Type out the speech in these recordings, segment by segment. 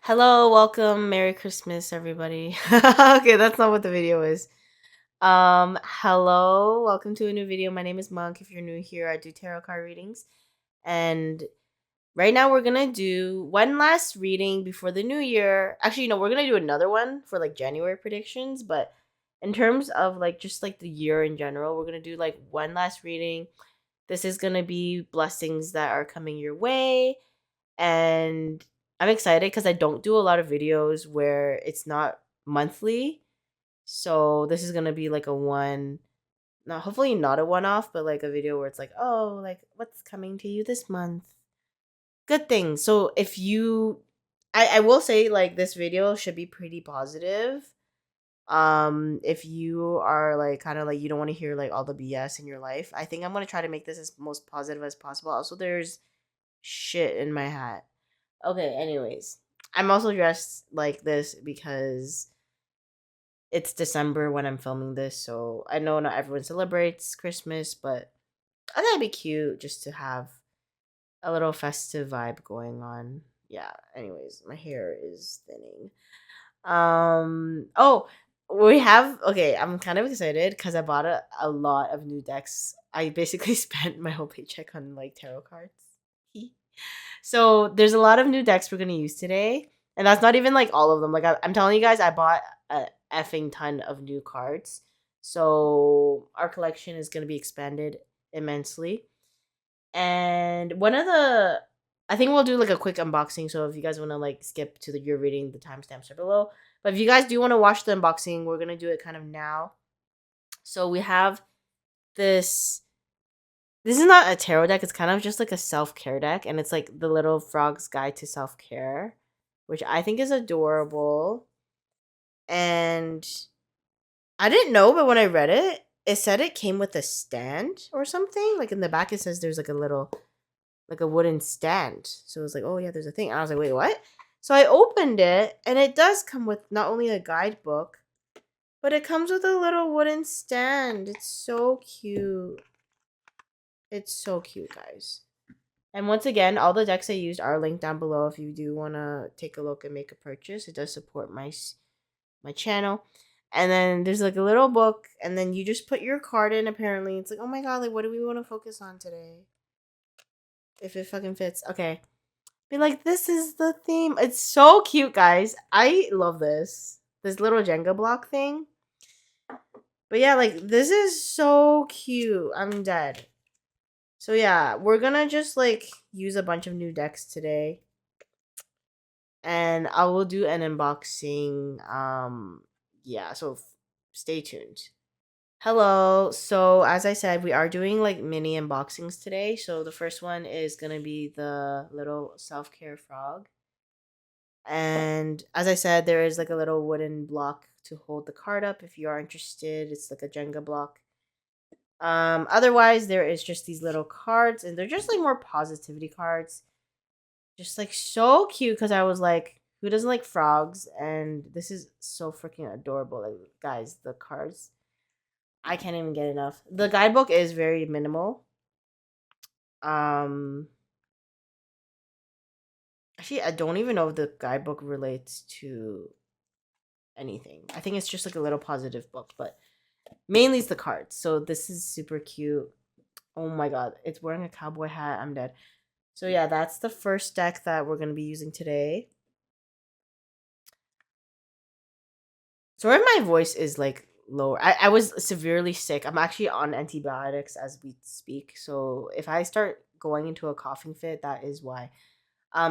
Hello, welcome, Merry Christmas, everybody. Okay, that's not what the video is. Hello, welcome to a new video. My name is Monk. If you're new here, I do tarot card readings. And right now we're gonna do one last reading before the new year. Actually, we're gonna do another one for like January predictions, but in terms of like just like the year in general, we're gonna do like one last reading. This is gonna be blessings that are coming your way, and I'm excited because I don't do a lot of videos where it's not monthly. So this is gonna be like a one, not hopefully not a one off, but like a video where it's like, oh, like what's coming to you this month? Good things. So if you, I will say like this video should be pretty positive. If you are like kind of like you don't want to hear like all the BS in your life, I think I'm gonna try to make this as most positive as possible. Also, there's shit in my hat. Okay, anyways. I'm also dressed like this because it's December when I'm filming this, so I know not everyone celebrates Christmas, but I thought it'd be cute just to have a little festive vibe going on. Yeah, anyways, my hair is thinning. Oh, we have okay, I'm kind of excited because I bought a lot of new decks. I basically spent my whole paycheck on like tarot cards. So there's a lot of new decks we're gonna use today, and that's not even like all of them. Like I'm telling you guys, I bought a effing ton of new cards, so our collection is gonna be expanded immensely. And one of the, I think we'll do like a quick unboxing. So if you guys want to like skip to the your reading, the timestamps are below. But if you guys do want to watch the unboxing, we're gonna do it kind of now. So we have this this is not a tarot deck, it's kind of just like a self-care deck, and it's like the little frog's guide to self-care, which I think is adorable. And I didn't know, but when I read it, it said it came with a stand or something. Like in the back it says there's like a little like a wooden stand. So it was like, oh yeah, there's a thing. And I was like, wait, what? So I opened it and it does come with not only a guidebook, but it comes with a little wooden stand. It's so cute. It's so cute, guys. And once again, all the decks I used are linked down below if you do want to take a look and make a purchase. It does support my channel. And then there's like a little book, and then you just put your card in. Apparently, it's like, oh my god, like what do we want to focus on today? If it fucking fits, okay. Be like, this is the theme. It's so cute, guys. I love this little Jenga block thing. But yeah, like this is so cute. I'm dead. So yeah, we're gonna just like use a bunch of new decks today. And I will do an unboxing. Yeah, so stay tuned. Hello. So as I said, we are doing like mini unboxings today. So the first one is gonna be the little self-care frog. And as I said, there is like a little wooden block to hold the card up if you are interested. It's like a Jenga block. Otherwise there is just these little cards, and they're just like more positivity cards. Just like so cute because I was like, who doesn't like frogs? And this is so freaking adorable. Like guys, the cards, I can't even get enough. The guidebook is very minimal. Um Actually, I don't even know if the guidebook relates to anything. I think it's just like a little positive book, but mainly it's the cards. So this is super cute. Oh my god, it's wearing a cowboy hat. I'm dead. So yeah, that's the first deck that we're gonna be using today. Sorry if my voice is like lower. I was severely sick. I'm actually on antibiotics as we speak. So if I start going into a coughing fit, that is why.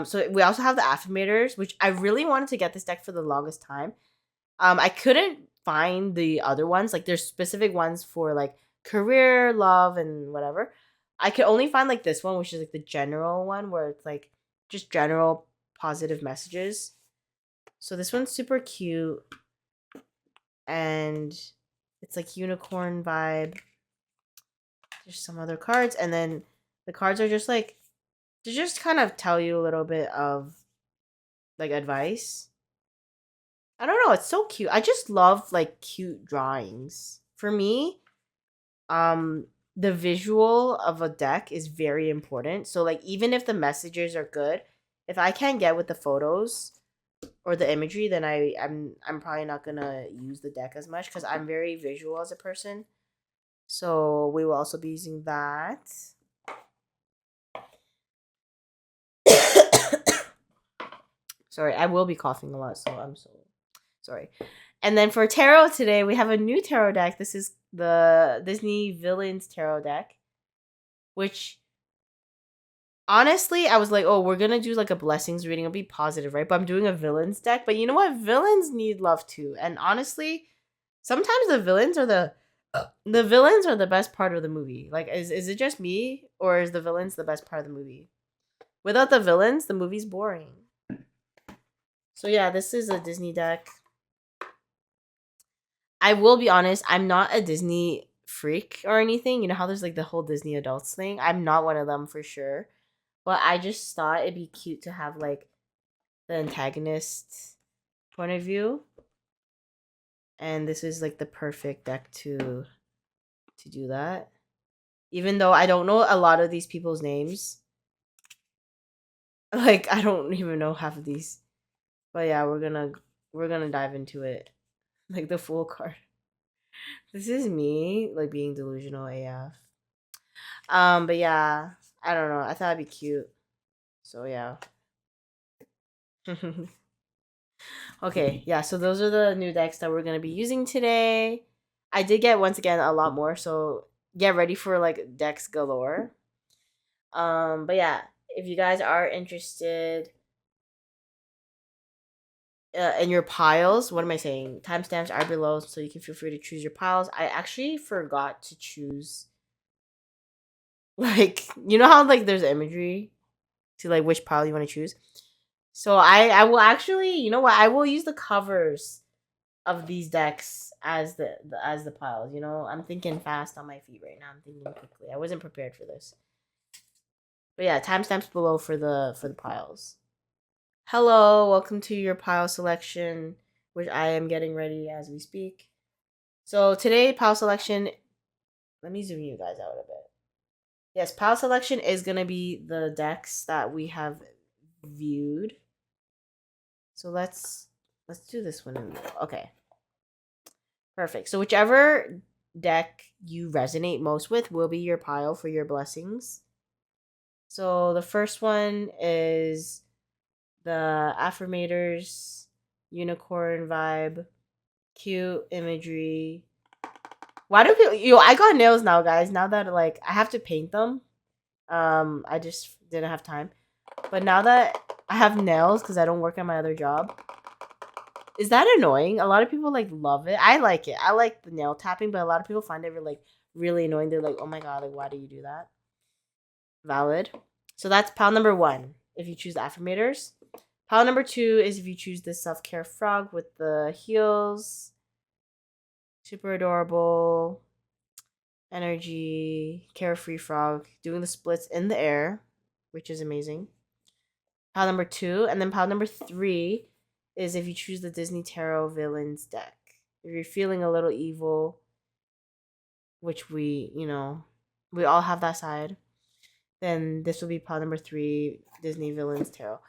So we also have the affirmators, which I really wanted to get this deck for the longest time. I couldn't find the other ones. Like there's specific ones for like career, love, and whatever. I could only find like this one, which is like the general one where it's like just general positive messages. So this one's super cute, and it's like unicorn vibe. There's some other cards, and then the cards are just like to just kind of tell you a little bit of like advice. I don't know, it's so cute. I just love like cute drawings. For me, um the visual of a deck is very important. So like even if the messages are good, if I can't get with the photos, or the imagery, then I'm probably not gonna use the deck as much because I'm very visual as a person. So we will also be using that. Sorry, I will be coughing a lot, so I'm so sorry. And then for tarot today, we have a new tarot deck. This is the Disney Villains Tarot deck, which honestly, I was like, oh, we're gonna do like a blessings reading. It'll be positive, right? But I'm doing a villains deck. But you know what? Villains need love too. And honestly, sometimes the villains are the best part of the movie. Like, is it just me, or is the villains the best part of the movie? Without the villains, the movie's boring. So yeah, this is a Disney deck. I will be honest, I'm not a Disney freak or anything. You know how there's like the whole Disney adults thing? I'm not one of them for sure. But I just thought it'd be cute to have like the antagonist point of view. And this is like the perfect deck to do that. Even though I don't know a lot of these people's names. Like I don't even know half of these. But yeah, we're gonna dive into it. Like the full card. This is me like being delusional AF. But yeah, I don't know. I thought it'd be cute. So yeah. Okay, yeah, so those are the new decks that we're gonna be using today. I did get once again a lot more, so get ready for like decks galore. But yeah, if you guys are interested in your piles, what am I saying? Timestamps are below, so you can feel free to choose your piles. I actually forgot to choose. Like, you know how like there's imagery to like which pile you want to choose. So I will actually, you know what? I will use the covers of these decks as the piles. You know, I'm thinking fast on my feet right now. I'm thinking quickly. I wasn't prepared for this. But yeah, timestamps below for the piles. Hello, welcome to your pile selection, which I am getting ready as we speak. So today, pile selection. Let me zoom you guys out a bit. Yes, pile selection is gonna be the decks that we have viewed. So let's do this one. Okay. Perfect. So whichever deck you resonate most with will be your pile for your blessings. So the first one is the Affirmators Unicorn Vibe, cute imagery. Why do people? I got nails now, guys. Now that like I have to paint them, I just didn't have time. But now that I have nails because I don't work at my other job, is that annoying? A lot of people like love it. I like it. I like the nail tapping, but a lot of people find it really annoying. They're like, "Oh my god, like why do you do that?" Valid. So that's pile number 1 if you choose the Affirmators. Pile number 2 is if you choose the Self-Care Frog with the heels. Super adorable. Energy. Carefree frog. Doing the splits in the air, which is amazing. Pile number 2. And then pile number 3 is if you choose the Disney Tarot Villains deck. If you're feeling a little evil, which we all have that side, then this will be pile number 3, Disney Villains Tarot.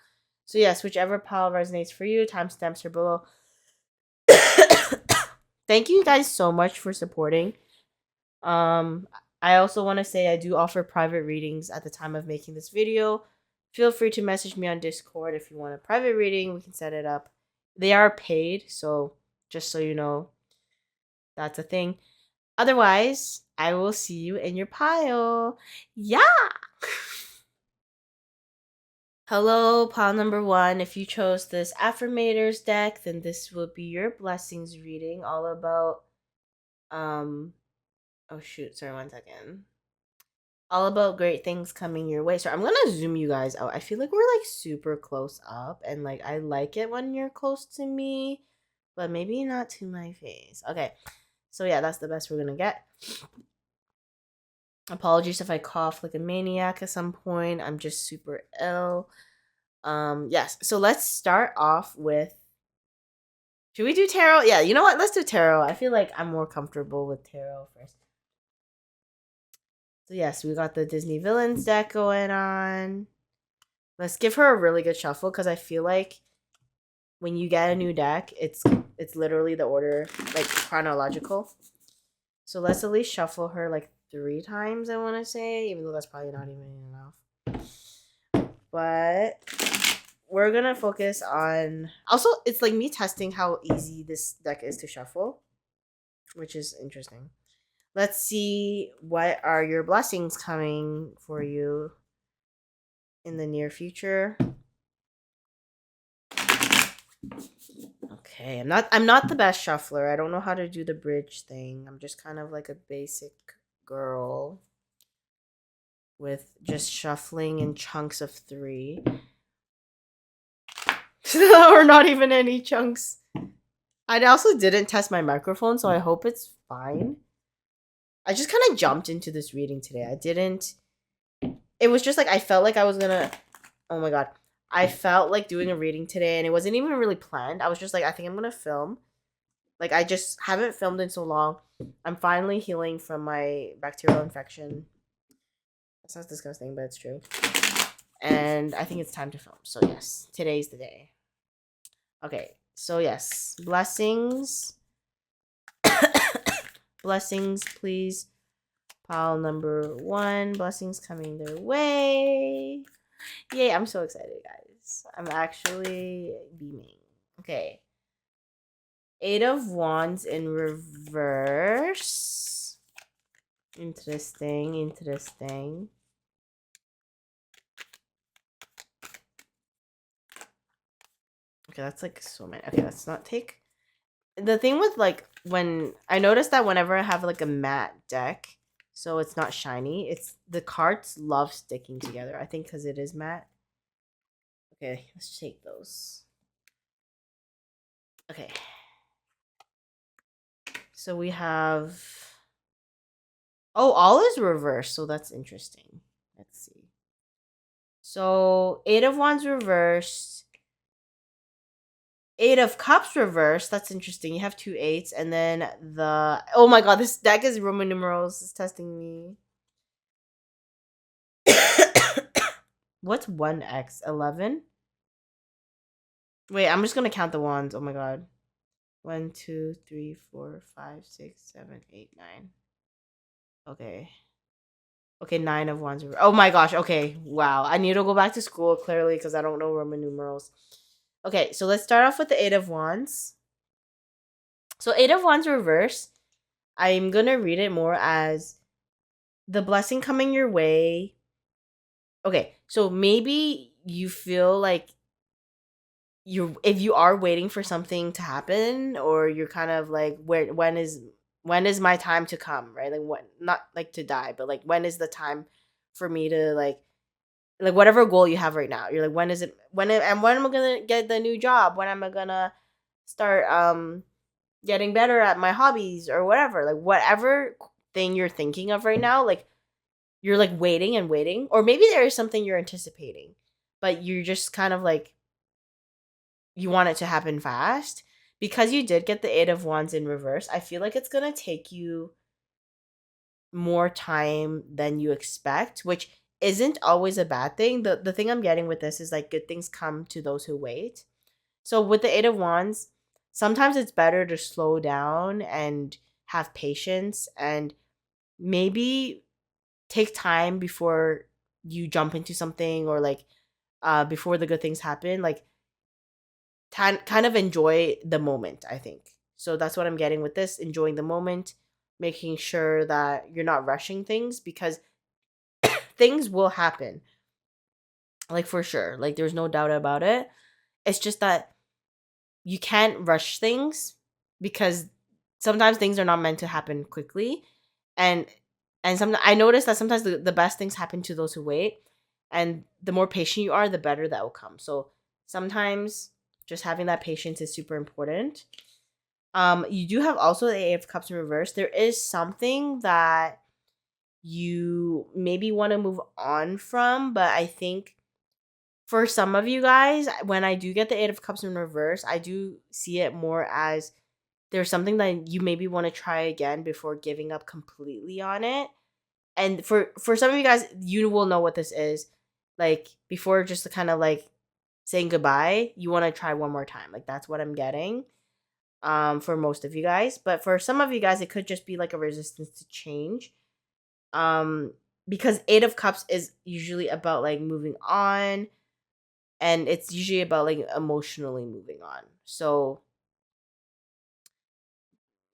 So yes, whichever pile resonates for you, timestamps are below. Thank you guys so much for supporting. I also want to say I do offer private readings at the time of making this video. Feel free to message me on Discord if you want a private reading. We can set it up. They are paid, so just so you know, that's a thing. Otherwise, I will see you in your pile. Yeah! Hello, pile number 1. If you chose this Affirmators deck, then this will be your blessings reading all about, oh shoot, sorry, 1 second. All about great things coming your way. So I'm gonna zoom you guys out. I feel like we're like super close up, and like I like it when you're close to me, but maybe not to my face. Okay, so yeah, that's the best we're gonna get. Apologies if I cough like a maniac at some point. I'm just super ill. Yes. So let's start off with. Should we do tarot? Yeah, you know what? Let's do tarot. I feel like I'm more comfortable with tarot first. So yes, we got the Disney Villains deck going on. Let's give her a really good shuffle because I feel like when you get a new deck, it's literally the order, like chronological. So let's at least shuffle her like 3 times, I want to say, even though that's probably not even enough. But we're going to focus on... Also, it's like me testing how easy this deck is to shuffle, which is interesting. Let's see what are your blessings coming for you in the near future. Okay, I'm not the best shuffler. I don't know how to do the bridge thing. I'm just kind of like a basic girl with just shuffling in chunks of 3. Or not even any chunks. I also didn't test my microphone, so I hope it's fine. I just kind of jumped into this reading today. I didn't... It was just like I felt like I was gonna... Oh my god. I felt like doing a reading today, and it wasn't even really planned. I was just like, I think I'm gonna film. Like, I just haven't filmed in so long. I'm finally healing from my bacterial infection. That sounds disgusting, but it's true. And I think it's time to film. So yes, today's the day. Okay, so yes, blessings. Blessings, please. Pile number 1. Blessings coming their way. Yay, I'm so excited, guys. I'm actually beaming. Okay. 8 of Wands in reverse. Interesting, interesting. Okay, that's like so many. Okay, let's not take... The thing with like when I noticed that whenever I have like a matte deck, so it's not shiny, it's the cards love sticking together. I think because it is matte. Okay, let's take those. Okay. So we have... Oh, all is reversed, so that's interesting. Let's see. So 8 of Wands reversed. 8 of Cups reversed. That's interesting. You have 2 8s, and then the... Oh my god, this deck is Roman numerals. It's testing me. What's 1x? 11? Wait, I'm just gonna count the wands. Oh my god. 1, 2, 3, 4, 5, 6, 7, 8, 9. Okay. Okay, 9 of wands. Oh my gosh. Okay. Wow. I need to go back to school clearly because I don't know Roman numerals. Okay, so let's start off with the 8 of wands. So 8 of wands reverse. I'm gonna read it more as the blessing coming your way. Okay, so maybe you feel like if you are waiting for something to happen, or you're kind of like, when is my time to come, right? Like, what, not like to die, but like, when is the time for me to like whatever goal you have right now, you're like, when is it, and when am I gonna get the new job, when am I gonna start getting better at my hobbies or whatever, like whatever thing you're thinking of right now, like you're like waiting and waiting, or maybe there is something you're anticipating, but you're just kind of like, you want it to happen fast. Because you did get the 8 of Wands in reverse, I feel like it's going to take you more time than you expect, which isn't always a bad thing. The thing I'm getting with this is like, good things come to those who wait. So with the 8 of Wands, sometimes it's better to slow down and have patience and maybe take time before you jump into something, or like before the good things happen. Like, kind of enjoy the moment, I think. So that's what I'm getting with this, enjoying the moment, making sure that you're not rushing things, because things will happen. Like, for sure. Like, there's no doubt about it. It's just that you can't rush things, because sometimes things are not meant to happen quickly. And I noticed that sometimes the best things happen to those who wait. And the more patient you are, the better that will come. So sometimes just having that patience is super important. You do have also the 8 of Cups in reverse. There is something that you maybe want to move on from, but I think for some of you guys, when I do get the 8 of Cups in reverse, I do see it more as there's something that you maybe want to try again before giving up completely on it. And for some of you guys, you will know what this is. Like, before, just to kind of like saying goodbye, you want to try one more time. Like that's what I'm getting for most of you guys. But for some of you guys, it could just be like a resistance to change. Um because 8 of Cups is usually about like moving on, and it's usually about like emotionally moving on. So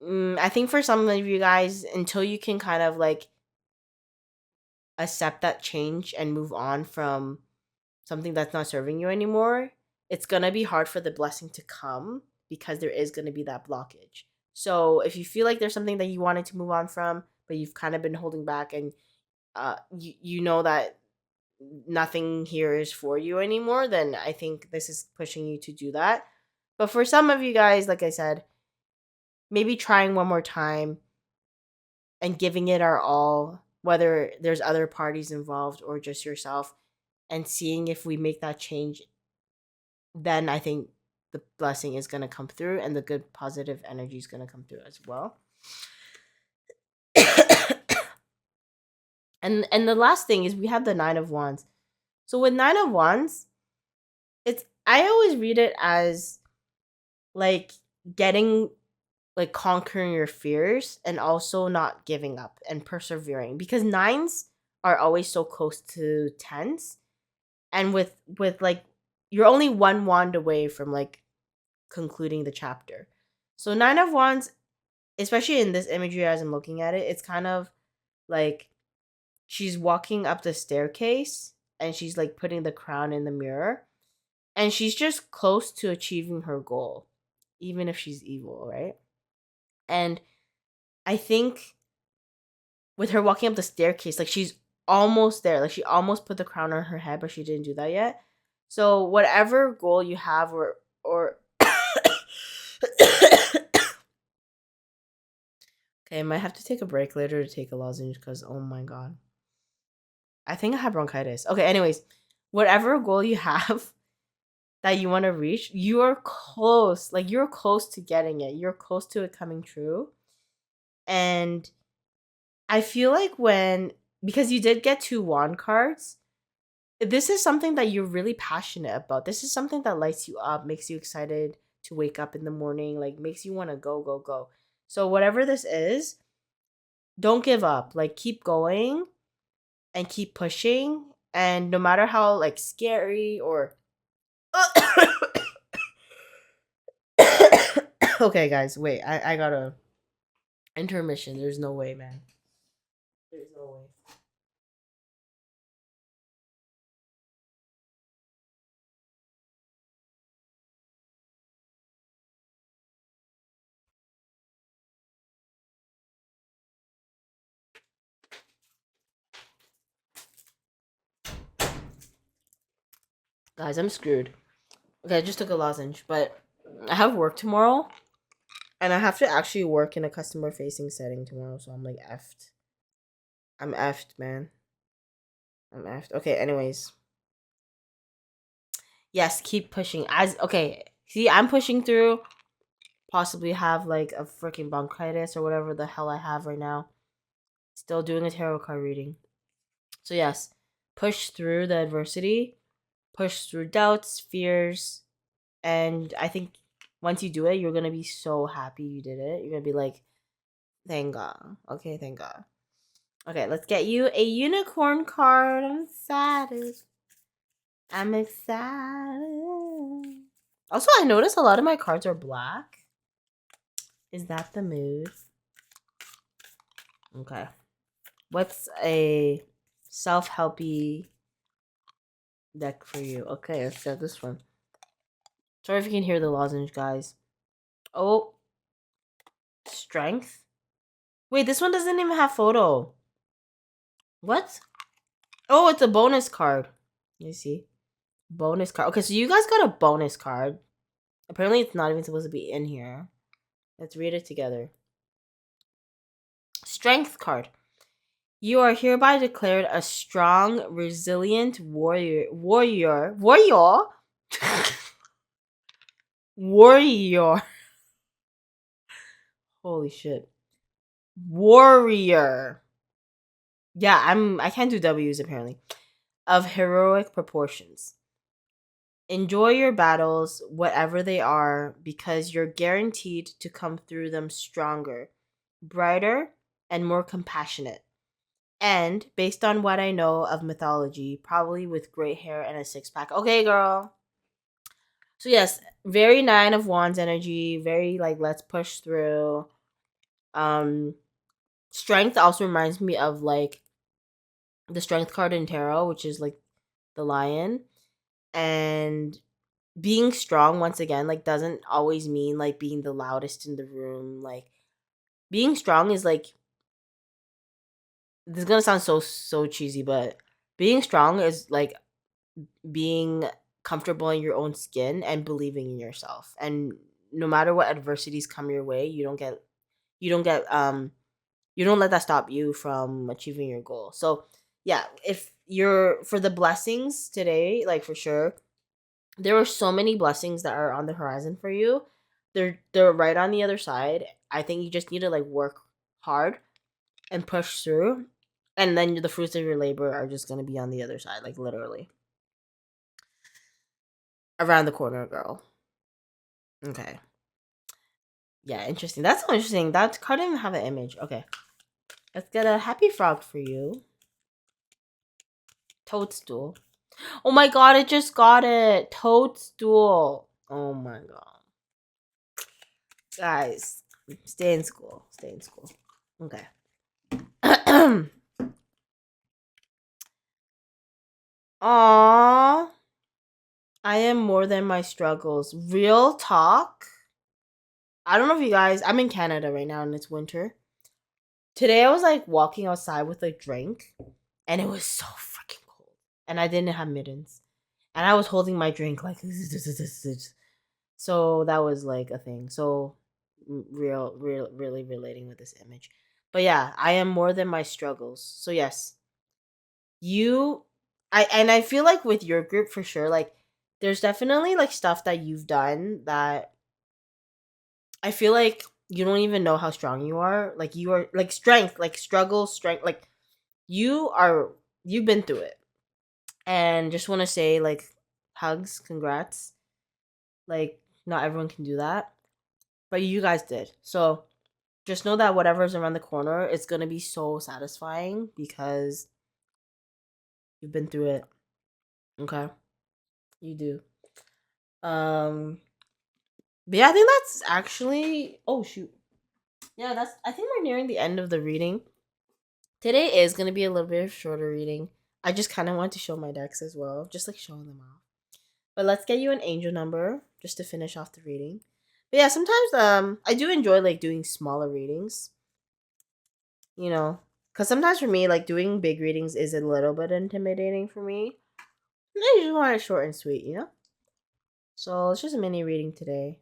I think for some of you guys, until you can kind of like accept that change and move on from something that's not serving you anymore, it's going to be hard for the blessing to come because there is going to be that blockage. So if you feel like there's something that you wanted to move on from, but you've kind of been holding back, and you know that nothing here is for you anymore, then I think this is pushing you to do that. But for some of you guys, like I said, maybe trying one more time and giving it our all, whether there's other parties involved or just yourself, and seeing if we make that change, then I think the blessing is going to come through and the good positive energy is going to come through as well. and the last thing is we have the 9 of Wands. So with 9 of Wands, it's, I always read it as like getting, like conquering your fears and also not giving up and persevering, because 9s are always so close to 10s, and with like you're only one wand away from like concluding the chapter. So 9 of Wands, especially in this imagery as I'm looking at it, it's kind of like she's walking up the staircase and she's like putting the crown in the mirror, and she's just close to achieving her goal, even if she's evil, right? And I think with her walking up the staircase, like she's almost there. Like she almost put the crown on her head, but she didn't do that yet. So whatever goal you have, or okay, I might have to take a break later to take a lozenge because oh my god, I think I have bronchitis. Okay, anyways, whatever goal you have that you want to reach, you are close. Like you're close to getting it. You're close to it coming true. And I feel like because you did get 2 wand cards, this is something that you're really passionate about. This is something that lights you up, makes you excited to wake up in the morning, like makes you want to go, go, go. So whatever this is, don't give up. Like keep going and keep pushing. And no matter how like scary or okay, guys, wait. I got a intermission. There's no way, man. There's no way. Guys, I'm screwed. Okay, I just took a lozenge, but I have work tomorrow, and I have to actually work in a customer facing setting tomorrow, so I'm like effed. I'm effed, man. I'm effed. Okay, anyways. Yes, keep pushing. As okay, see, I'm pushing through. Possibly have like a freaking bronchitis or whatever the hell I have right now. Still doing a tarot card reading. So yes, push through the adversity, push through doubts, fears, and I think once you do it, you're gonna be so happy you did it. You're gonna be like, thank God. Okay, thank God. Okay, let's get you a unicorn card. I'm excited. I'm excited. Also, I noticed a lot of my cards are black. Is that the mood? Okay. What's a self-helpy deck for you? Okay, let's get this one. Sorry if you can hear the lozenge, guys. Oh. Strength? Wait, this one doesn't even have photo. What? Oh, it's a bonus card. You see? Bonus card. Okay, so you guys got a bonus card. Apparently, it's not even supposed to be in here. Let's read it together. Strength card. You are hereby declared a strong, resilient warrior. Warrior. Holy shit. Warrior. Yeah, I can't do W's apparently. Of heroic proportions. Enjoy your battles, whatever they are, because you're guaranteed to come through them stronger, brighter, and more compassionate. And based on what I know of mythology, probably with great hair and a six pack. Okay, girl. So yes, very Nine of Wands energy, very like let's push through. Um Strength also reminds me of like the strength card in tarot, which is like the lion. And being strong once again like doesn't always mean like being the loudest in the room. Like being strong is like, this is gonna sound so cheesy, but being strong is like being comfortable in your own skin and believing in yourself. And no matter what adversities come your way, you don't get you don't let that stop you from achieving your goal. So yeah, if you're for the blessings today, like for sure, there are so many blessings that are on the horizon for you. They're right on the other side. I think you just need to like work hard and push through, and then the fruits of your labor are just gonna be on the other side, like literally around the corner, girl. Okay. Yeah, interesting. That's so interesting. That card didn't even have an image. Okay. Let's get a happy frog for you. Toadstool. Oh my god, it just got it. Toadstool. Oh my god. Guys, stay in school. Stay in school. Okay. Aww. I am more than my struggles. Real talk. I don't know if you guys, I'm in Canada right now and it's winter. Today I was like walking outside with a drink and it was so freaking cold. And I didn't have mittens. And I was holding my drink like so that was like a thing. So really relating with this image. But yeah, I am more than my struggles. So yes, you I feel like with your group for sure, like there's definitely like stuff that you've done that I feel like you don't even know how strong you are. Like you are like strength, like struggle, strength, like you've been through it. And just want to say like hugs, congrats. Like not everyone can do that, but you guys did. So just know that whatever's around the corner, it's going to be so satisfying because you've been through it. Okay? You do. Um but yeah, I think that's actually, oh shoot. Yeah, that's, I think we're nearing the end of the reading. Today is going to be a little bit of shorter reading. I just kind of want to show my decks as well, just like showing them off. But let's get you an angel number just to finish off the reading. But yeah, sometimes I do enjoy like doing smaller readings, you know, cuz sometimes for me like doing big readings is a little bit intimidating for me. And I just want it short and sweet, you know? So, it's just a mini reading today.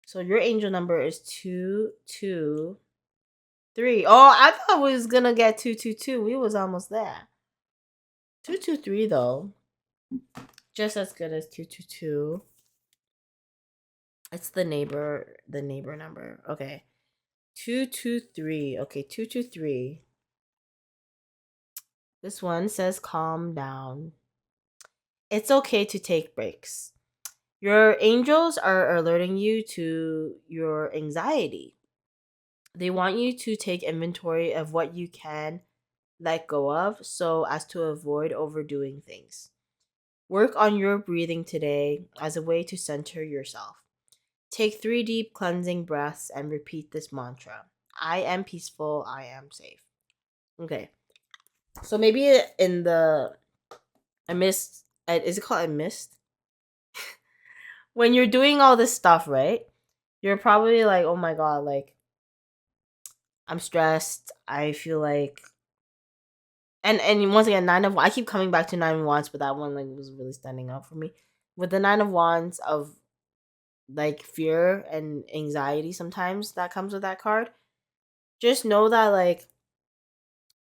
So, your angel number is 223. Oh, I thought we was going to get 222. We was almost there. 223 though. Just as good as 222. It's the neighbor number. Okay. 223. Okay, 223. This one says calm down. It's okay to take breaks. Your angels are alerting you to your anxiety. They want you to take inventory of what you can let go of so as to avoid overdoing things. Work on your breathing today as a way to center yourself. Take 3 deep cleansing breaths and repeat this mantra. I am peaceful, I am safe. Okay. So maybe in the I missed, is it called I missed? When you're doing all this stuff, right? You're probably like, "Oh my god, like I'm stressed. I feel like," and once again, I keep coming back to 9 of Wands, but that one like was really standing out for me. With the 9 of Wands of like fear and anxiety sometimes that comes with that card. Just know that like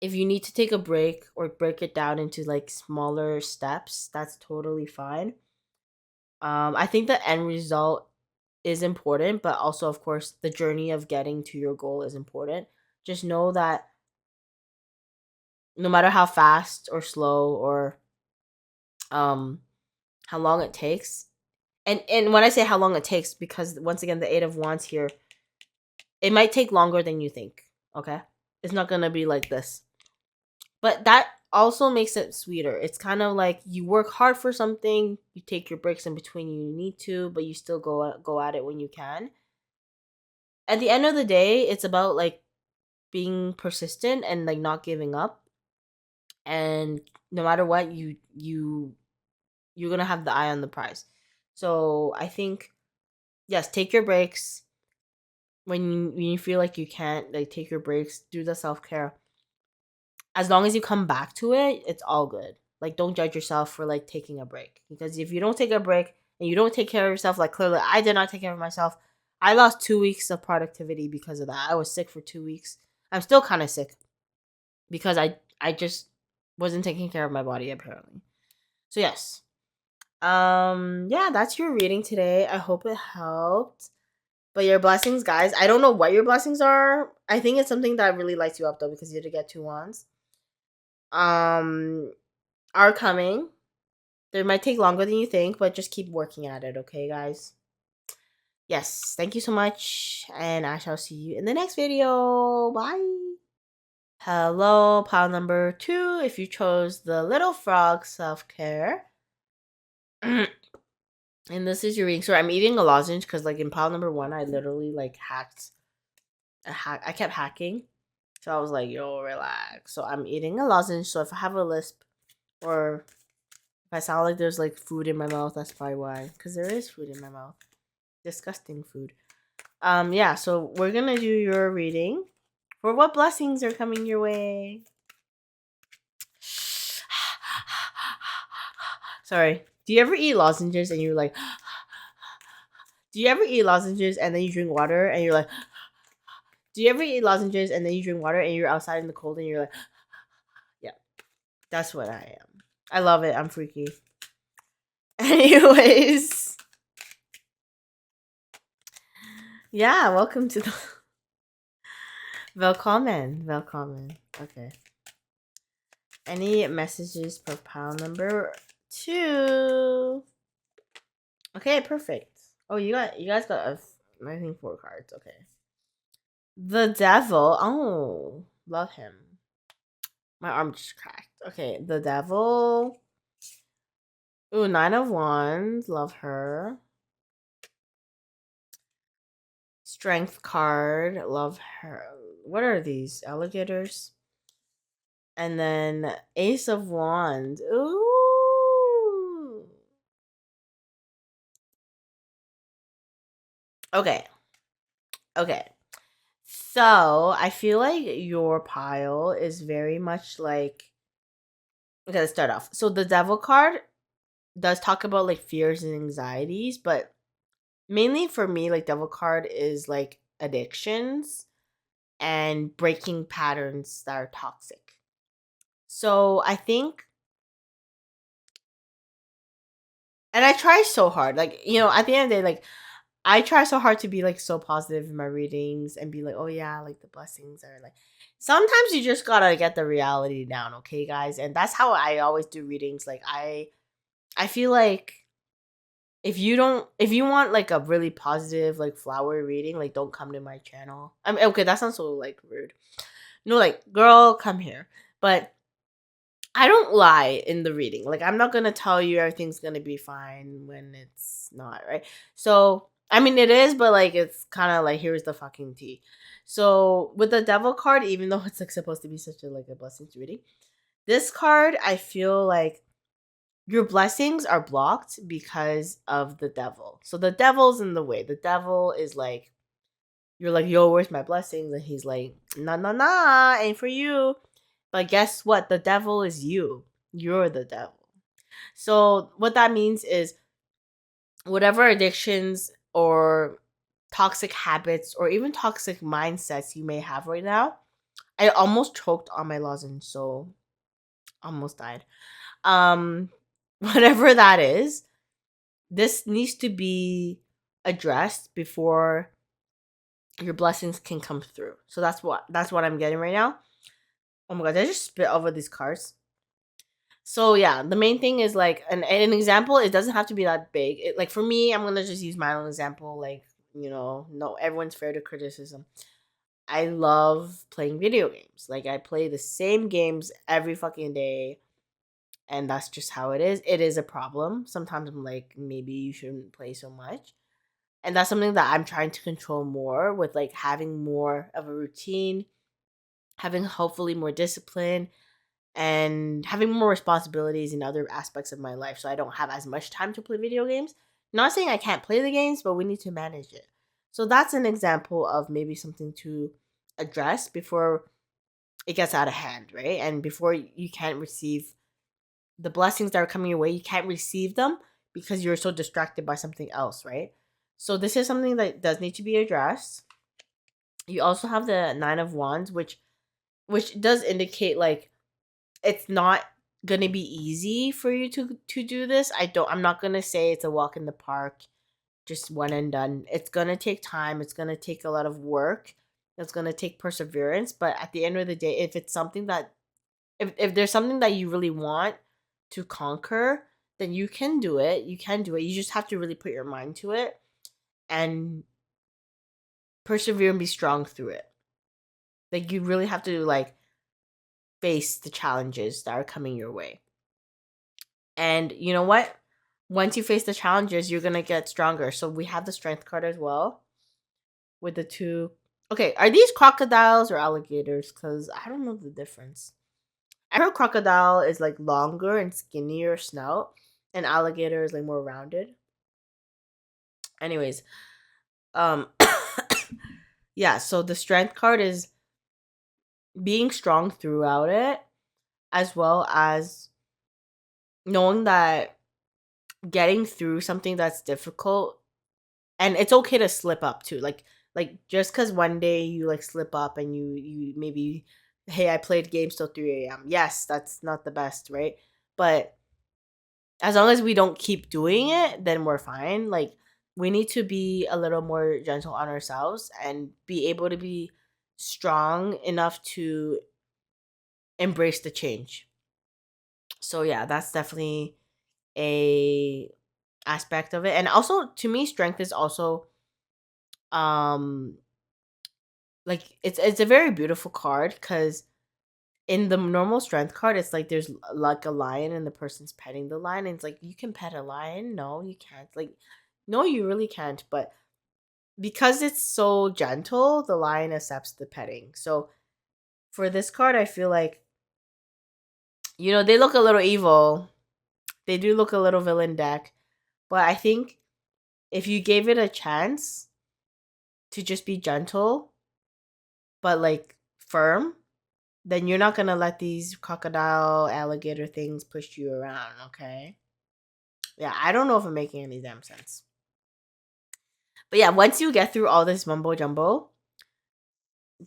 if you need to take a break or break it down into like smaller steps, that's totally fine. I think the end result is important, but also of course the journey of getting to your goal is important. Just know that no matter how fast or slow or um how long it takes. And when I say how long it takes, because once again, the 8 of Wands here, it might take longer than you think. Okay, it's not gonna be like this, but that also makes it sweeter. It's kind of like you work hard for something, you take your breaks in between you need to, but you still go at it when you can. At the end of the day, it's about like being persistent and like not giving up. And no matter what, you're gonna have the eye on the prize. So I think, yes, take your breaks when you feel like you can't. Like, take your breaks, do the self-care. As long as you come back to it, it's all good. Like, don't judge yourself for like taking a break, because if you don't take a break and you don't take care of yourself, like clearly I did not take care of myself. I lost 2 weeks of productivity because of that. I was sick for 2 weeks. I'm still kind of sick because I just wasn't taking care of my body apparently. So yes. Yeah, that's your reading today. I hope it helped. But your blessings, guys, I don't know what your blessings are. I think it's something that really lights you up though, because you did get 2 wands. Um are coming. They might take longer than you think, but just keep working at it, okay, guys? Yes, thank you so much, and I shall see you in the next video. Bye. Hello, pile number 2. If you chose the little frog self-care. And this is your reading. So I'm eating a lozenge because like in pile number 1, I literally like hacked. I kept hacking. So I was like, yo, relax. So I'm eating a lozenge. So if I have a lisp or if I sound like there's like food in my mouth, that's probably why. Because there is food in my mouth. Disgusting food. Yeah, so we're gonna do your reading for what blessings are coming your way. Sorry. Do you ever eat lozenges and you're like, do you ever eat lozenges and then you drink water and you're like, do you ever eat lozenges and then you drink water and you're outside in the cold and you're like, yeah, that's what I am. I love it. I'm freaky. Anyways, yeah, welcome to the Velkommen. Okay. Any messages per pile number 2? Okay, perfect. Oh, you guys got I think 4 cards. Okay. The Devil. Oh, love him. My arm just cracked. Okay, the Devil. Ooh, 9 of Wands. Love her. Strength card. Love her. What are these? Alligators? And then Ace of Wands. Ooh. Okay. Okay. So I feel like your pile is very much like. Okay, let's start off. So the Devil card does talk about like fears and anxieties, but mainly for me, like Devil card is like addictions and breaking patterns that are toxic. So I think, and I try so hard, like, at the end of the day, like, I try so hard to be like so positive in my readings and be like, oh yeah, like the blessings are like. Sometimes you just gotta get the reality down, okay, guys? And that's how I always do readings. Like I feel like if you want like a really positive like flowery reading, like don't come to my channel. I mean, okay, that sounds so like rude. No, like girl, come here. But I don't lie in the reading. Like I'm not gonna tell you everything's gonna be fine when it's not, right? So I mean it is, but like it's kind of like here's the fucking tea. So with the Devil card, even though it's like supposed to be such a like a blessings reading, this card I feel like your blessings are blocked because of the devil. So the devil's in the way. The devil is like, you're like, yo, where's my blessings? And he's like, nah, nah, nah, ain't for you. But guess what? The devil is you. You're the devil. So what that means is whatever addictions or toxic habits or even toxic mindsets you may have right now. I almost choked on my lozenge, so almost died. Um, whatever that is, this needs to be addressed before your blessings can come through. So that's what I'm getting right now. Oh my god, did I just spit over these cards? So yeah, the main thing is like an example. It doesn't have to be that big. Like for me, I'm gonna just use my own example. Like no, everyone's fair to criticism. I love playing video games. Like I play the same games every fucking day, and that's just how it is. It is a problem. Sometimes I'm like, maybe you shouldn't play so much. And that's something that I'm trying to control more with like having more of a routine, having hopefully more discipline, and having more responsibilities in other aspects of my life, so I don't have as much time to play video games. Not saying I can't play the games, but we need to manage it. So that's an example of maybe something to address before it gets out of hand, right? And before you can't receive the blessings that are coming your way, you can't receive them because you're so distracted by something else, right? So this is something that does need to be addressed. You also have the 9 of Wands, which does indicate like it's not gonna be easy for you to do this. I'm not gonna say it's a walk in the park, just one and done. It's gonna take time, it's gonna take a lot of work, it's gonna take perseverance. But at the end of the day, if it's something that if there's something that you really want to conquer, then you can do it. You can do it. You just have to really put your mind to it and persevere and be strong through it. Like you really have to like face the challenges that are coming your way. And you know what? Once you face the challenges, you're gonna get stronger. So we have the strength card as well with the two. Okay, are these crocodiles or alligators? Because I don't know the difference. I heard crocodile is like longer and skinnier snout, and alligator is like more rounded. Anyways, um, yeah. So the strength card is being strong throughout it, as well as knowing that getting through something that's difficult, and it's okay to slip up too. Like just because one day you like slip up and you maybe, hey, I played games till 3 a.m. Yes, that's not the best, right? But as long as we don't keep doing it, then we're fine. Like we need to be a little more gentle on ourselves and be able to be strong enough to embrace the change. So yeah, that's definitely a aspect of it. And also to me, strength is also um like it's a very beautiful card because in the normal strength card, it's like there's like a lion and the person's petting the lion, and it's like, you can pet a lion? No, you can't. Like, no, you really can't. But because it's so gentle, the lion accepts the petting. So for this card, I feel like, they look a little evil. They do look a little villain deck. But I think if you gave it a chance to just be gentle, but like firm, then you're not gonna let these crocodile alligator things push you around, okay? Yeah, I don't know if I'm making any damn sense. But yeah, once you get through all this mumbo jumbo,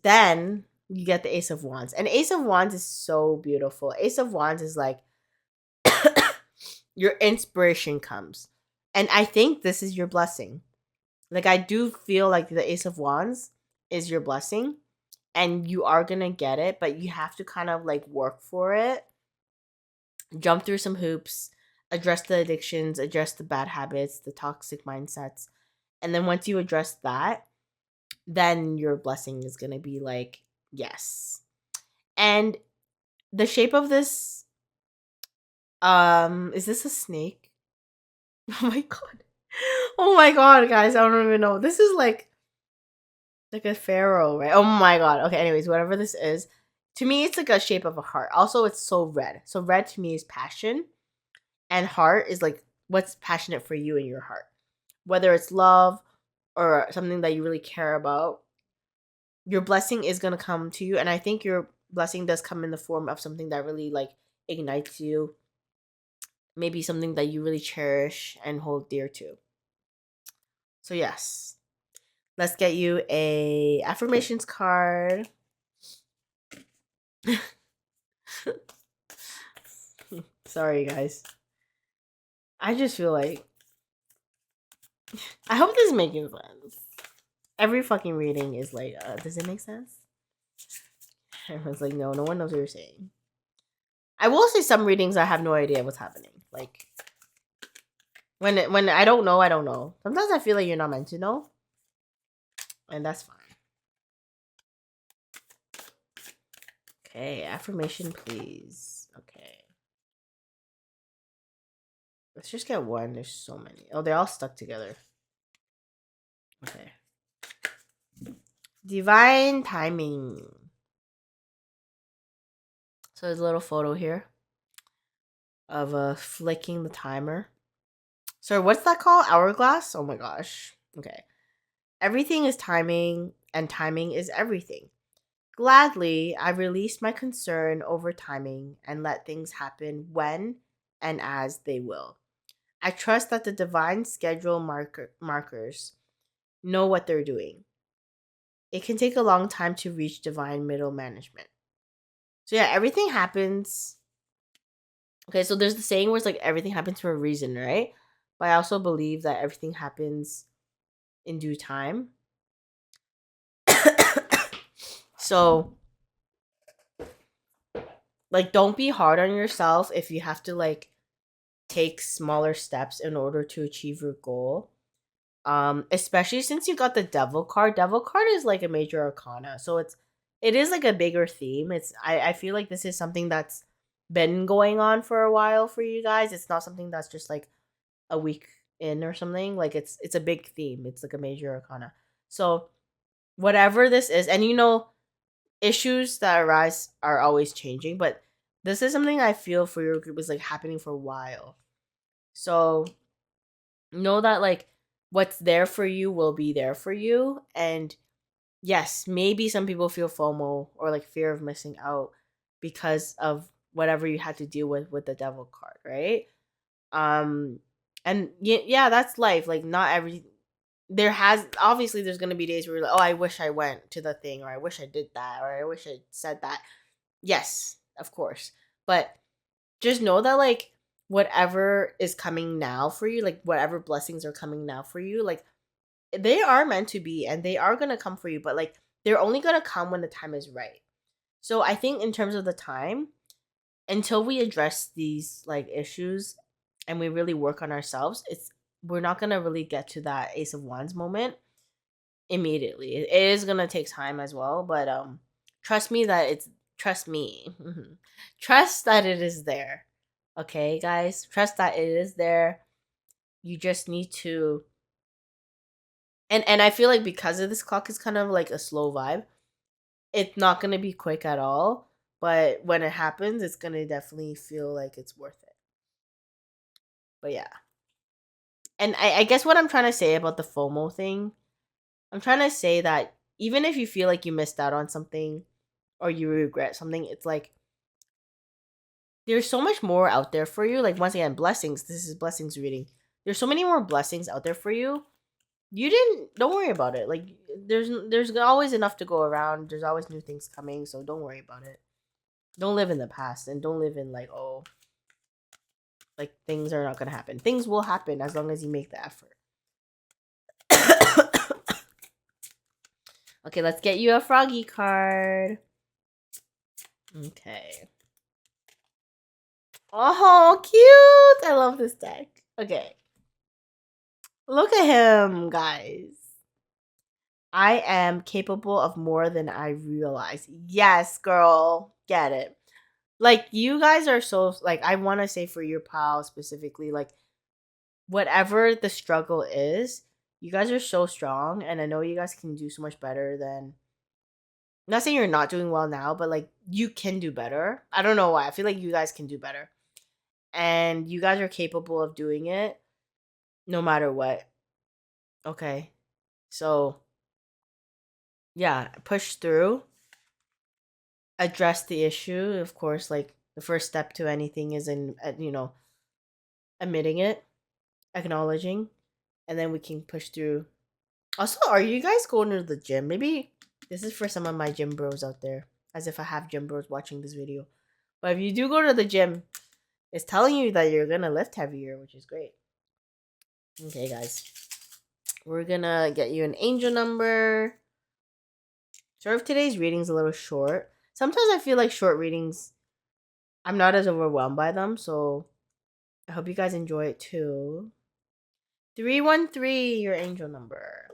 then you get the Ace of Wands. And Ace of Wands is so beautiful. Ace of Wands is like your inspiration comes. And I think this is your blessing. Like I do feel like the Ace of Wands is your blessing and you are going to get it, but you have to kind of like work for it, jump through some hoops, address the addictions, address the bad habits, the toxic mindsets. And then once you address that, then your blessing is going to be like, yes. And the shape of this, is this a snake? Oh my god. Oh my god, guys, I don't even know. This is like a pharaoh, right? Oh my god. Okay, anyways, whatever this is, to me it's like a shape of a heart. Also, it's so red. So red to me is passion, and heart is like what's passionate for you in your heart. Whether it's love or something that you really care about, your blessing is going to come to you, and I think your blessing does come in the form of something that really like ignites you, maybe something that you really cherish and hold dear to. So yes, let's get you a affirmations card. Sorry guys, I just feel like I hope this is making sense. Every fucking reading is like, does it make sense? Everyone's like, no one knows what you're saying. I will say some readings I have no idea what's happening. Like when I don't know, I don't know. Sometimes I feel like you're not meant to know, and that's fine. Okay, affirmation, please. Okay. Let's just get one. There's so many. Oh, they're all stuck together. Okay. Divine timing. So there's a little photo here of flicking the timer. So what's that called? Hourglass? Oh my gosh. Okay. Everything is timing, and timing is everything. Gladly, I released my concern over timing and let things happen when and as they will. I trust that the divine schedule markers know what they're doing. It can take a long time to reach divine middle management. So yeah, everything happens. Okay, so there's the saying where it's like everything happens for a reason, right? But I also believe that everything happens in due time. So like don't be hard on yourself if you have to like take smaller steps in order to achieve your goal. Especially since you got the devil card. Devil card is like a major arcana. So it is like a bigger theme. I feel like this is something that's been going on for a while for you guys. It's not something that's just like a week in or something. Like it's a big theme. It's like a major arcana. So whatever this is, and you know, issues that arise are always changing, but this is something I feel for your group is like happening for a while. So know that like what's there for you will be there for you. And yes, maybe some people feel FOMO or like fear of missing out because of whatever you had to deal with the devil card, right? Um and yeah, that's life. Like not every there has obviously there's gonna be days where you're like, oh, I wish I went to the thing, or I wish I did that, or I wish I said that. Yes, of course. But just know that like whatever is coming now for you, like whatever blessings are coming now for you, like they are meant to be and they are gonna come for you, but like they're only gonna come when the time is right. So I think in terms of the time, until we address these like issues and we really work on ourselves, it's we're not gonna really get to that Ace of Wands moment immediately. It is gonna take time as well, but trust me that it's trust me. Trust that it is there. Okay, guys? Trust that it is there. You just need to and I feel like because of this clock is kind of like a slow vibe, it's not gonna be quick at all. But when it happens, it's gonna definitely feel like it's worth it. But yeah. And I guess what I'm trying to say about the FOMO thing, I'm trying to say that even if you feel like you missed out on something or you regret something, it's like there's so much more out there for you. Like once again, blessings. This is blessings reading. There's so many more blessings out there for you. You didn't don't worry about it. Like there's always enough to go around. There's always new things coming, so don't worry about it. Don't live in the past and don't live in like, oh, like things are not going to happen. Things will happen as long as you make the effort. Okay, let's get you a froggy card. Okay. Oh, cute. I love this deck. Okay. Look at him, guys. I am capable of more than I realize. Yes, girl. Get it. Like, you guys are so, like, I want to say for your pal specifically, like, whatever the struggle is, you guys are so strong. And I know you guys can do so much better than. I'm not saying you're not doing well now, but, like, you can do better. I don't know why. I feel like you guys can do better. And you guys are capable of doing it no matter what. Okay. So, yeah, push through, address the issue. Of course, like the first step to anything is admitting it, acknowledging, and then we can push through. Also, are you guys going to the gym? Maybe this is for some of my gym bros out there, as if I have gym bros watching this video. But if you do go to the gym, it's telling you that you're gonna lift heavier, which is great. Okay, guys. We're gonna get you an angel number. Sorry if today's reading's a little short. Sometimes I feel like short readings, I'm not as overwhelmed by them, so I hope you guys enjoy it too. 313, your angel number.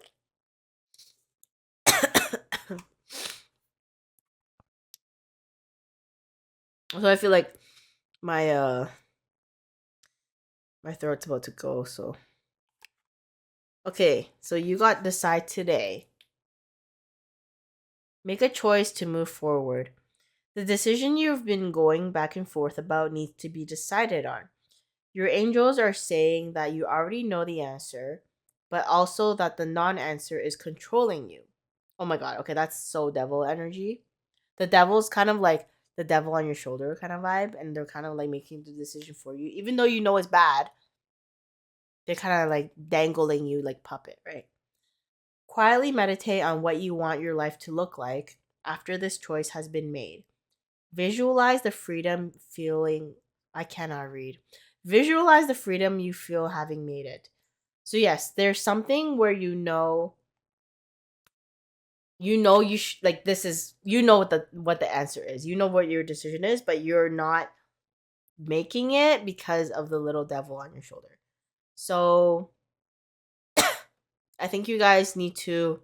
So I feel like my my throat's about to go, so okay, so you got decide today. Make a choice to move forward. The decision you've been going back and forth about needs to be decided on. Your angels are saying that you already know the answer, but also that the non answer is controlling you. Oh my god, okay, that's so devil energy. The devil's kind of like the devil on your shoulder kind of vibe, and they're kind of like making the decision for you. Even though you know it's bad, they're kind of like dangling you like puppet, right? Quietly meditate on what you want your life to look like after this choice has been made. Visualize the freedom feeling. I cannot read. Visualize the freedom you feel having made it. So yes, there's something where like this is what the answer is. You know what your decision is, but you're not making it because of the little devil on your shoulder. So I think you guys need to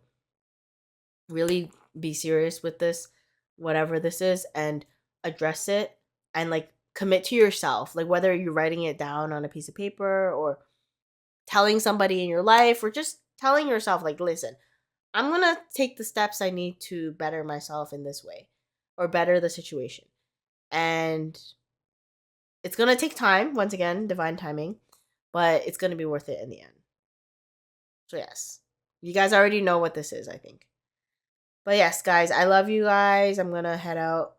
really be serious with this, whatever this is, and address it and like commit to yourself. Like whether you're writing it down on a piece of paper or telling somebody in your life or just telling yourself, like, listen, I'm gonna take the steps I need to better myself in this way or better the situation. And it's gonna take time, once again, divine timing, but it's gonna be worth it in the end. So yes. You guys already know what this is, I think. But yes, guys, I love you guys. I'm gonna head out.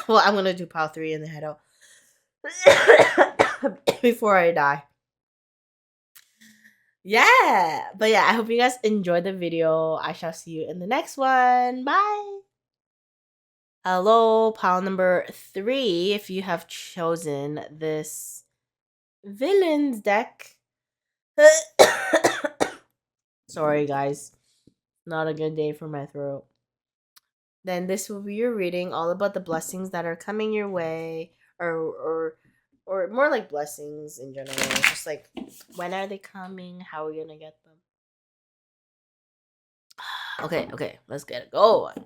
Well, I'm gonna do pile 3 and then head out before I die. Yeah. But yeah, I hope you guys enjoyed the video. I shall see you in the next one. Bye. Hello, pile number 3. If you have chosen this villains deck. Sorry, guys. Not a good day for my throat. Then this will be your reading all about the blessings that are coming your way, or more like blessings in general. Just like when are they coming? How are we gonna get them? Okay, let's get it going.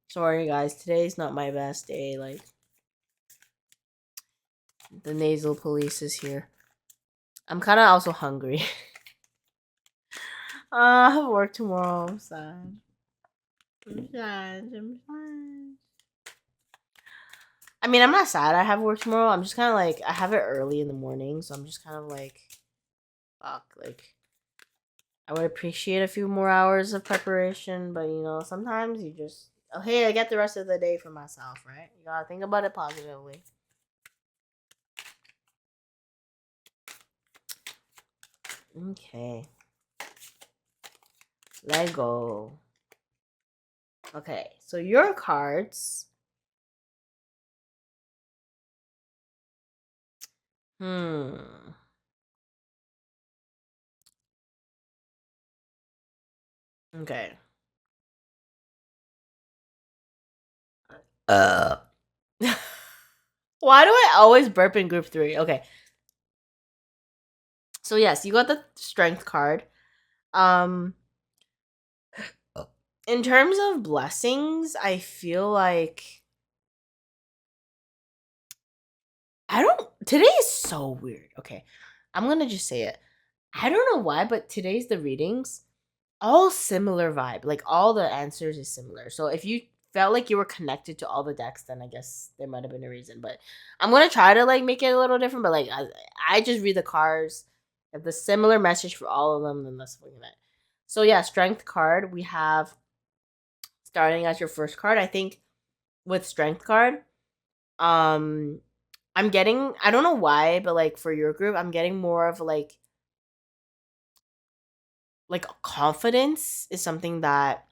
Sorry guys, today's not my best day. Like the nasal police is here. I'm kind of also hungry. I have work tomorrow. I'm sad. I'm sad. I mean, I'm not sad I have work tomorrow. I'm just kind of like, I have it early in the morning. So I'm just kind of like, fuck. Like, I would appreciate a few more hours of preparation. But, you know, sometimes you just, oh, hey, I get the rest of the day for myself, right? You gotta think about it positively. Okay. Lego. Okay, so your cards. Okay. Uh. Why do I always burp in group 3? Okay. So yes, you got the strength card. In terms of blessings, I feel like today is so weird. Okay. I'm going to just say it. I don't know why, but today's the readings all similar vibe. Like all the answers is similar. So if you felt like you were connected to all the decks, then I guess there might have been a reason. But I'm gonna try to like make it a little different. But like I just read the cards. If the similar message for all of them, then that's fucking it. So yeah, strength card. We have starting as your first card. I think with strength card, I'm getting, I don't know why, but like for your group, I'm getting more of like confidence is something that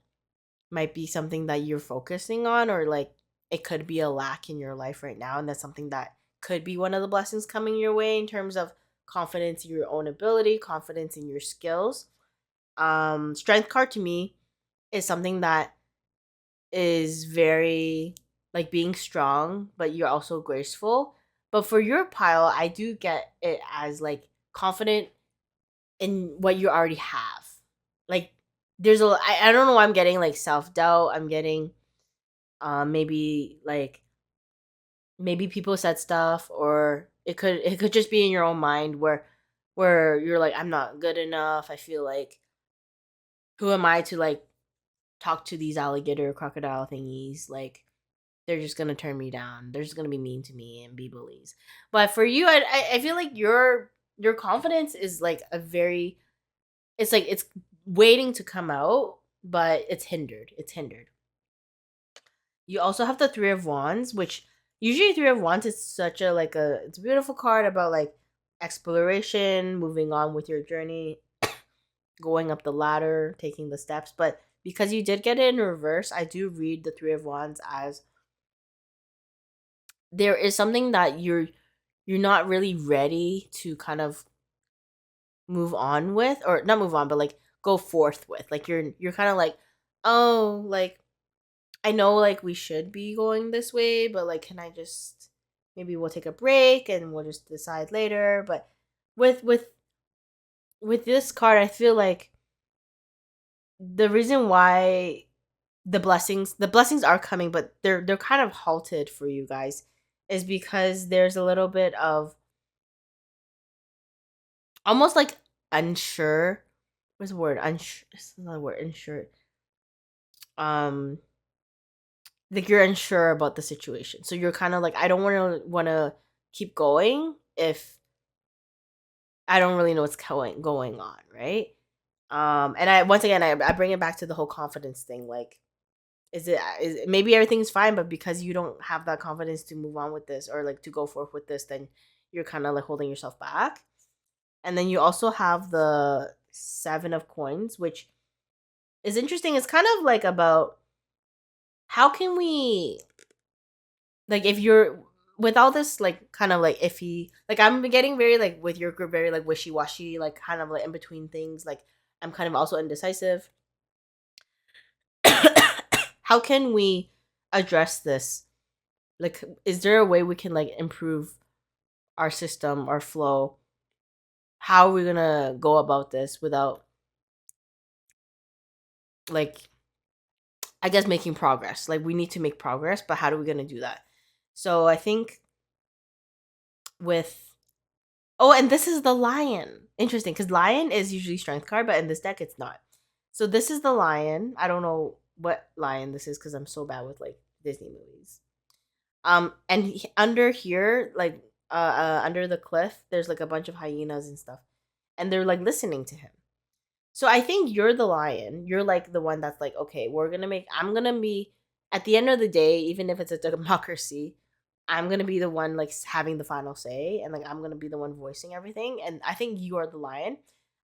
might be something that you're focusing on, or like it could be a lack in your life right now, and that's something that could be one of the blessings coming your way in terms of confidence in your own ability, confidence in your skills. Strength card to me is something that is very like being strong, but you're also graceful. But for your pile, I do get it as like confident in what you already have. Like there's I don't know why I'm getting like self doubt. I'm getting maybe like maybe people said stuff, or it could just be in your own mind where you're like, I'm not good enough. I feel like, who am I to like talk to these alligator crocodile thingies? Like they're just gonna turn me down. They're just gonna be mean to me and be bullies. But for you, I feel like your confidence is like a very, it's like it's waiting to come out, but it's hindered. It's hindered. You also have the Three of Wands, which usually Three of Wands is such a like a it's a beautiful card about like exploration, moving on with your journey, going up the ladder, taking the steps. But because you did get it in reverse, I do read the Three of Wands as there is something that you're not really ready to kind of move on with, or not move on, but like go forth with. Like you're kind of like, oh, like I know like we should be going this way, but like can I just, maybe we'll take a break and we'll just decide later. But with with with this card, I feel like the reason why the blessings are coming, but they're kind of halted for you guys, is because there's a little bit of almost like unsure. What's the word? Unsure. This is not a word. Unsure. Um, like you're unsure about the situation, so you're kind of like, I don't want to keep going if I don't really know what's going on, right? And I once again I bring it back to the whole confidence thing. Like, maybe everything's fine, but because you don't have that confidence to move on with this, or like to go forth with this, then you're kind of like holding yourself back. And then you also have the Seven of Coins, which is interesting. It's kind of like about how can we, like, if you're with all this like kind of like iffy, like I'm getting very like with your group very like wishy-washy, like kind of like in between things, like I'm kind of also indecisive. How can we address this? Like, is there a way we can like improve our system, our flow? How are we gonna go about this without, like, I guess making progress? Like we need to make progress, but how are we gonna do that? So I think with, oh, and this is the lion. Interesting, because lion is usually strength card, but in this deck it's not. So this is the lion. I don't know what lion this is because I'm so bad with like Disney movies. And under here, like under the cliff, there's like a bunch of hyenas and stuff, and they're like listening to him. So I think you're the lion. You're like the one that's like, okay, I'm gonna be, at the end of the day, even if it's a democracy, I'm gonna be the one like having the final say, and like I'm gonna be the one voicing everything. And I think you are the lion.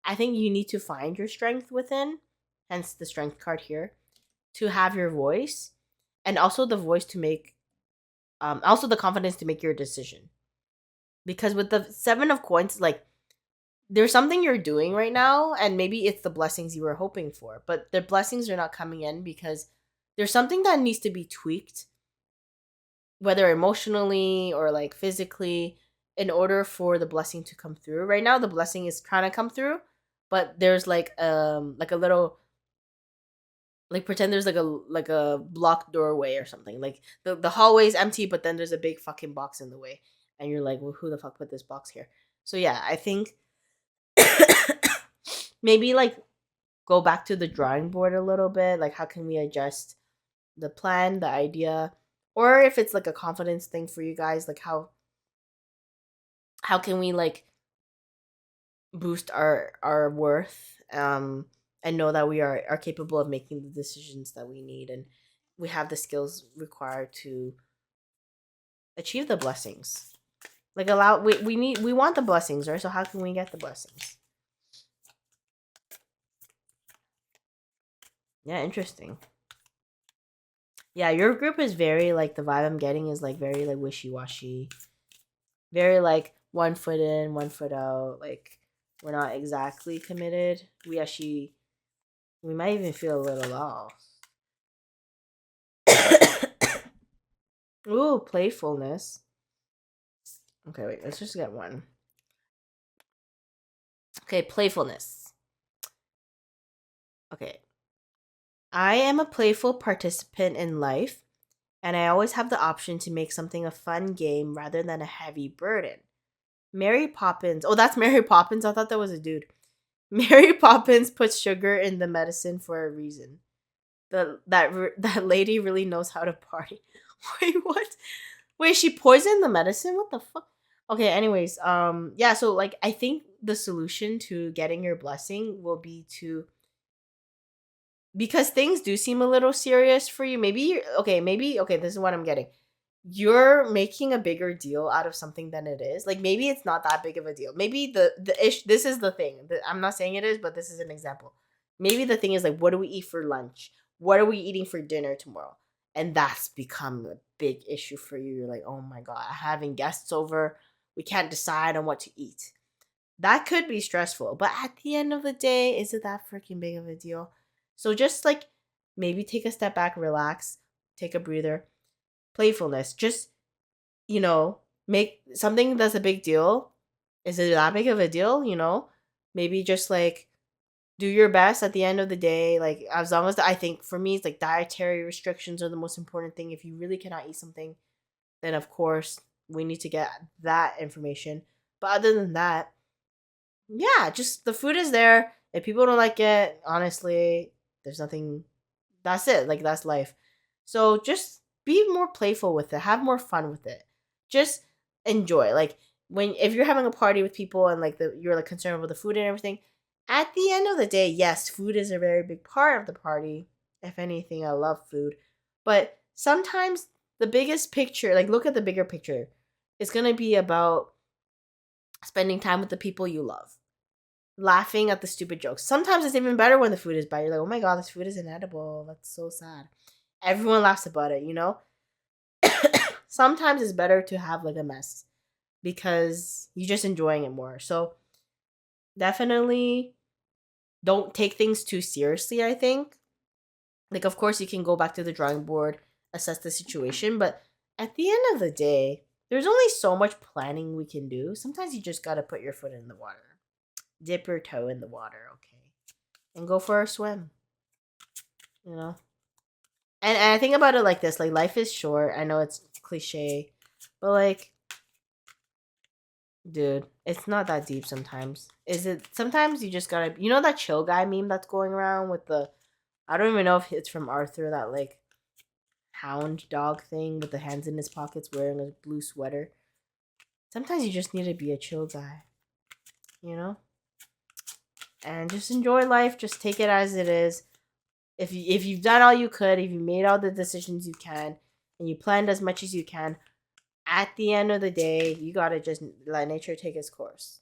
I think you need to find your strength within, hence the strength card here, to have your voice, and also the voice to make, also the confidence to make your decision. Because with the Seven of Coins, like there's something you're doing right now, and maybe it's the blessings you were hoping for, but the blessings are not coming in because there's something that needs to be tweaked, whether emotionally or like physically, in order for the blessing to come through. Right now the blessing is trying to come through, but there's like a little, like pretend there's like a blocked doorway or something. Like the hallway is empty, but then there's a big fucking box in the way, and you're like, well, who the fuck put this box here? So yeah, I think maybe like go back to the drawing board a little bit. Like, how can we adjust the plan, the idea, or if it's like a confidence thing for you guys, like how can we like boost our worth, and know that we are capable of making the decisions that we need, and we have the skills required to achieve the blessings. Like, we want the blessings, right? So how can we get the blessings? Yeah, interesting. Yeah, your group is very like, the vibe I'm getting is like very like wishy-washy, very like one foot in, one foot out. Like we're not exactly committed. We might even feel a little lost. Ooh, playfulness. Okay, wait, let's just get one. Okay, playfulness. Okay. I am a playful participant in life, and I always have the option to make something a fun game rather than a heavy burden. Mary Poppins. Oh, that's Mary Poppins. I thought that was a dude. Mary Poppins puts sugar in the medicine for a reason. That lady really knows how to party. Wait, what? Wait, she poisoned the medicine? What the fuck? Okay, anyways, yeah, so like I think the solution to getting your blessing will be to, because things do seem a little serious for you. Maybe this is what I'm getting. You're making a bigger deal out of something than it is. Like maybe it's not that big of a deal. Maybe the ish. This is the thing. I'm not saying it is, but this is an example. Maybe the thing is like, what do we eat for lunch? What are we eating for dinner tomorrow? And that's become a big issue for you. You're like, oh my god, having guests over, we can't decide on what to eat. That could be stressful, but at the end of the day, is it that freaking big of a deal? So just like maybe take a step back, relax, take a breather. Playfulness. Just, make something that's a big deal. Is it that big of a deal? Maybe just like do your best at the end of the day. Like, as long as I think for me, it's like dietary restrictions are the most important thing. If you really cannot eat something, then of course we need to get that information. But other than that, yeah, just the food is there. If people don't like it, honestly, there's nothing. That's it. Like that's life. So just be more playful with it. Have more fun with it. Just enjoy. Like when if you're having a party with people and like you're like concerned about the food and everything. At the end of the day, yes, food is a very big part of the party. If anything, I love food, but sometimes the biggest picture, like look at the bigger picture, it's gonna be about spending time with the people you love, laughing at the stupid jokes. Sometimes it's even better when the food is bad. You're like, oh my god, this food is inedible. That's so sad. Everyone laughs about it. Sometimes it's better to have like a mess because you're just enjoying it more. So definitely don't take things too seriously, I think. Like, of course, you can go back to the drawing board, assess the situation, but at the end of the day, there's only so much planning we can do. Sometimes you just gotta put your foot in the water, dip your toe in the water, okay, and go for a swim, you know? And I think about it like this, like life is short. I know it's cliche, but like, dude, it's not that deep sometimes. Is it? Sometimes you just gotta, that chill guy meme that's going around with the, I don't even know if it's from Arthur, that like hound dog thing with the hands in his pockets wearing a blue sweater. Sometimes you just need to be a chill guy, you know? And just enjoy life. Just take it as it is. If you've done all you could, if you made all the decisions you can, and you planned as much as you can, at the end of the day, you gotta just let nature take its course.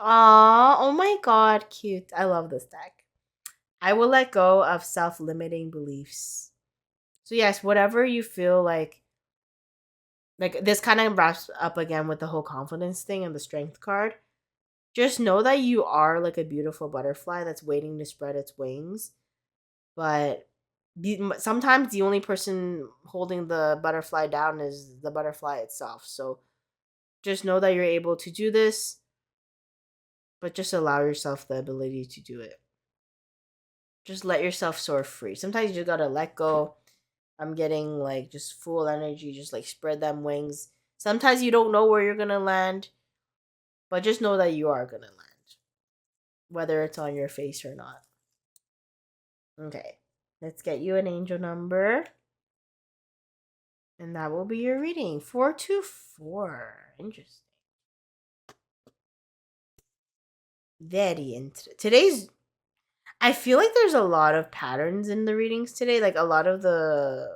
Aw, oh my god, cute. I love this deck. I will let go of self limiting beliefs. So, yes, whatever you feel like this kind of wraps up again with the whole confidence thing and the strength card. Just know that you are like a beautiful butterfly that's waiting to spread its wings. But sometimes the only person holding the butterfly down is the butterfly itself. So just know that you're able to do this, but just allow yourself the ability to do it. Just let yourself soar free. Sometimes you just gotta let go. I'm getting like just full energy, just like spread them wings. Sometimes you don't know where you're gonna land, but just know that you are gonna land, whether it's on your face or not. Okay, let's get you an angel number. And that will be your reading. 424. Interesting. Very interesting. Today's. I feel like there's a lot of patterns in the readings today. Like a lot of the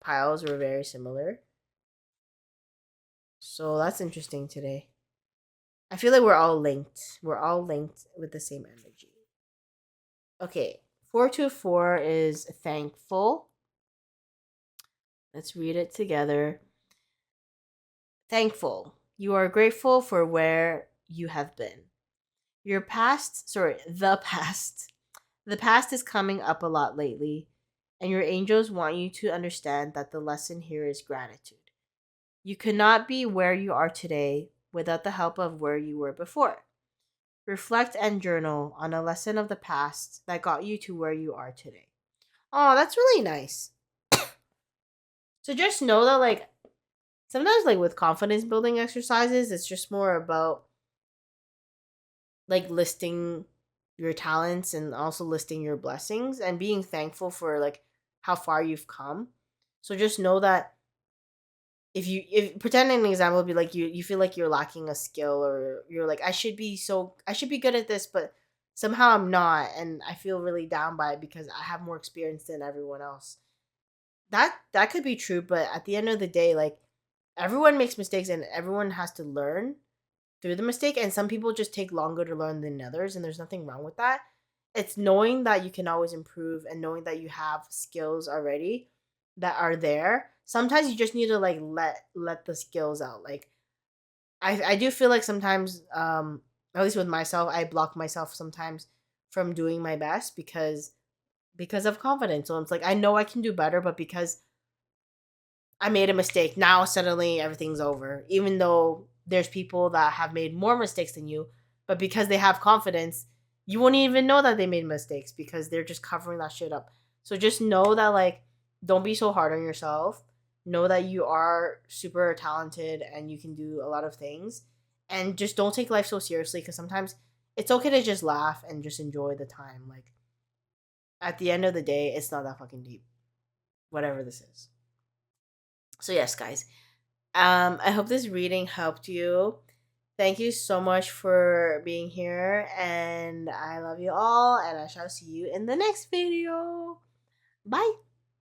piles were very similar. So that's interesting today. I feel like we're all linked. We're all linked with the same energy. Okay. 424 is thankful. Let's read it together. Thankful. You are grateful for where you have been. The past. The past is coming up a lot lately. And your angels want you to understand that the lesson here is gratitude. You cannot be where you are today without the help of where you were before. Reflect and journal on a lesson of the past that got you to where you are today. Oh, that's really nice. So just know that, like, sometimes, like, with confidence building exercises, it's just more about, like, listing your talents and also listing your blessings and being thankful for, like, how far you've come. So just know that if pretending an example would be like you feel like you're lacking a skill, or you're like, I should be good at this, but somehow I'm not, and I feel really down by it because I have more experience than everyone else. That could be true, but at the end of the day, like, everyone makes mistakes and everyone has to learn through the mistake, and some people just take longer to learn than others, and there's nothing wrong with that. It's knowing that you can always improve and knowing that you have skills already that are there. Sometimes you just need to, like, let the skills out. Like, I do feel like sometimes, at least with myself, I block myself sometimes from doing my best because of confidence. So it's like I know I can do better, but because I made a mistake, now suddenly everything's over. Even though there's people that have made more mistakes than you, but because they have confidence, you won't even know that they made mistakes because they're just covering that shit up. So just know that, like, don't be so hard on yourself. Know that you are super talented and you can do a lot of things. And just don't take life so seriously, because sometimes it's okay to just laugh and just enjoy the time. Like, at the end of the day, it's not that fucking deep. Whatever this is. So yes, guys, I hope this reading helped you. Thank you so much for being here, and I love you all, and I shall see you in the next video. Bye.